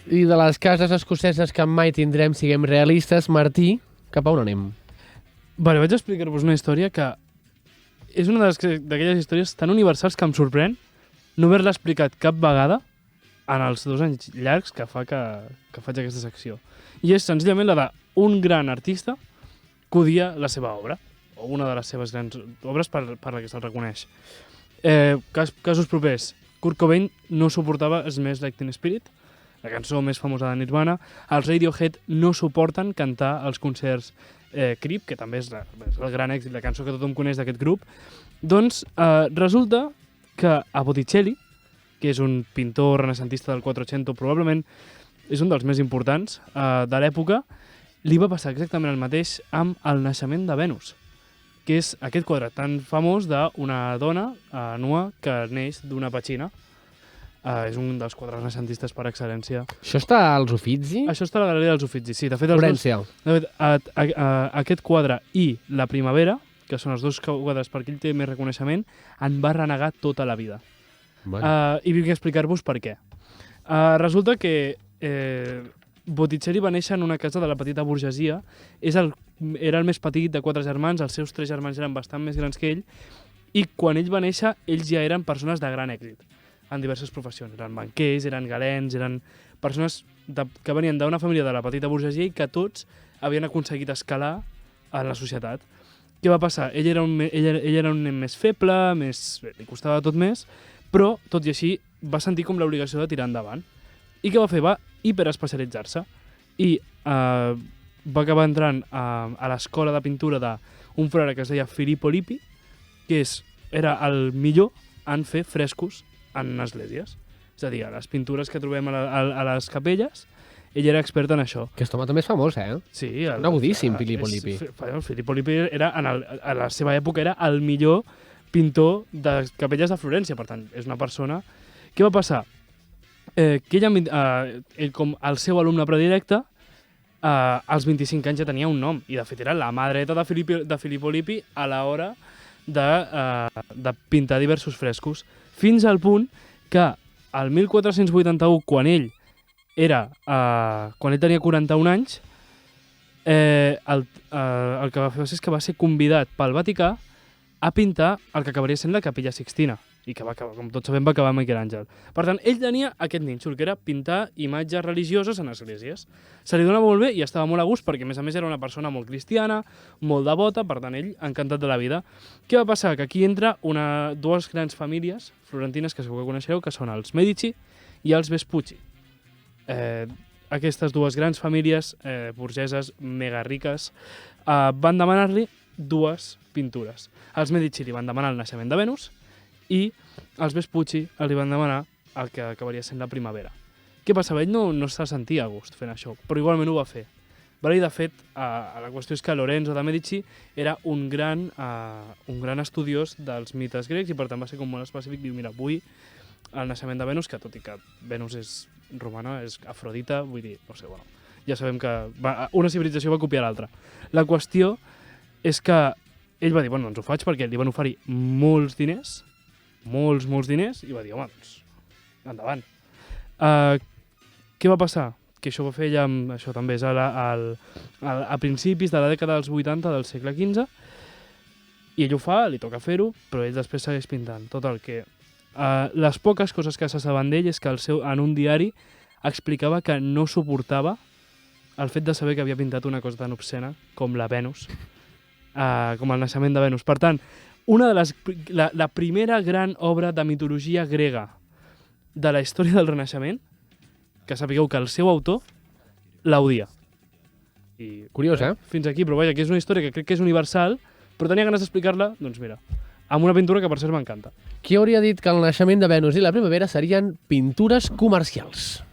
I de les cases escoceses que mai tindrem, siguem realistes, Martí, cap a on anem? Vale, vaig explicar-vos una història que és una d'aquelles històries tan universals que em sorprèn no haver-la explicat cap vegada en els 2 anys llargs que fa que faig aquesta secció. I és senzillament la d'un gran artista que odia la seva obra, o una de les seves grans obres per la que se'l reconeix. Casos propers. Kurt Cobain no suportava Smells Like Teen Spirit, la cançó més famosa de Nirvana. Els Radiohead no suporten cantar als concerts Creep, que també és el gran èxit, la cançó que tothom coneix d'aquest grup. Doncs resulta que a Botticelli, que és un pintor renaixentista del 400, probablement és un dels més importants de l'època, li va passar exactament el mateix amb El naixement de Venus, que és aquest quadre tan famós d'una dona nua que neix d'una petxina. És un dels quadres renaixentistes per excel·lència. Això està als Uffizi? Això està a la Galeria dels Uffizi, sí. De fet, Florència. Aquest quadre i La primavera, que són els 2 quadres per qui ell té més reconeixement, en va renegar tota la vida. I vinc a explicar-vos per què. Resulta que Botticelli va néixer en una casa de la petita burgesia, era el més petit de 4 germans, els seus 3 germans eren bastant més grans que ell, i quan ell va néixer, ells ja eren persones de gran èxit, en diverses professions. Eren banquers, eren galens, eren persones que venien d'una família de la petita burgesia i que tots havien aconseguit escalar en la societat. Què va passar? Ell era un nen més feble, li costava tot més, però, tot i així, va sentir com l'obligació de tirar endavant. I què va fer? Va hiperespecialitzar-se i va acabar entrant a l'escola de pintura d'un frare que es deia Filippo Lippi, que era el millor en fer frescos en esglésies. És a dir, a les pintures que trobem a les capelles, ell era expert en això. Aquest home també és famós, eh? Sí. Agudíssim, Filippo Lippi. Filippo Lippi era, a la seva època, era el millor pintor de capelles de Florència, per tant, és una persona... Què va passar? Que ell, com el seu alumne predilecte, als 25 anys ja tenia un nom, i de fet era la mà dreta de Filippo Lippi a l'hora de pintar diversos frescos, fins al punt que el 1481, quan ell tenia 41 anys, el que va fer és que va ser convidat pel Vaticà a pintar el que acabaria sent la Capella Sixtina, i que, com tots sabem, va acabar amb Miquel Àngel. Per tant, ell tenia aquest nínxol, que era pintar imatges religioses en esglésies. Se li donava molt bé i estava molt a gust, perquè a més era una persona molt cristiana, molt devota, per tant, ell encantat de la vida. Què va passar? Que aquí entra dues grans famílies florentines que segur que coneixeu, que són els Medici i els Vespucci. Aquestes dues grans famílies burgeses mega riques van demanar-li 2 pintures. Els Medici li van demanar El naixement de Venus i els Vespucci li van demanar el que acabaria sent La primavera. Què passava? Ell no se sentia a gust fent això, però igualment ho va fer. I de fet, la qüestió és que Lorenzo de Medici era un gran estudiós dels mites grecs i per tant va ser com molt específic. Diu, mira, vull El naixement de Venus, que tot i que Venus és romana, és Afrodita, vull dir, no sé, bueno, ja sabem que una civilització va copiar l'altra. La qüestió és que ell va dir, bueno, doncs ho faig perquè li van oferir molts diners, molts diners, i va dir, home, doncs, endavant. Què va passar? Que això ho va fer ella, això també és a principis de la dècada dels 80 del segle XV, i ell ho fa, li toca fer-ho, però ell després segueix pintant. Tot el que... les poques coses que se saben d'ell és que en un diari explicava que no suportava el fet de saber que havia pintat una cosa tan obscena com la Venus, com El naixement de Venus. Per tant, la primera gran obra de mitologia grega de la història del Renaixement, que sapigueu que el seu autor l'odia. Curiós, eh? Fins aquí, però vaja, que és una història que crec que és universal, però tenia ganes d'explicar-la, doncs mira, amb una pintura que per cert m'encanta. Qui hauria dit que El naixement de Venus i La primavera serien pintures comercials?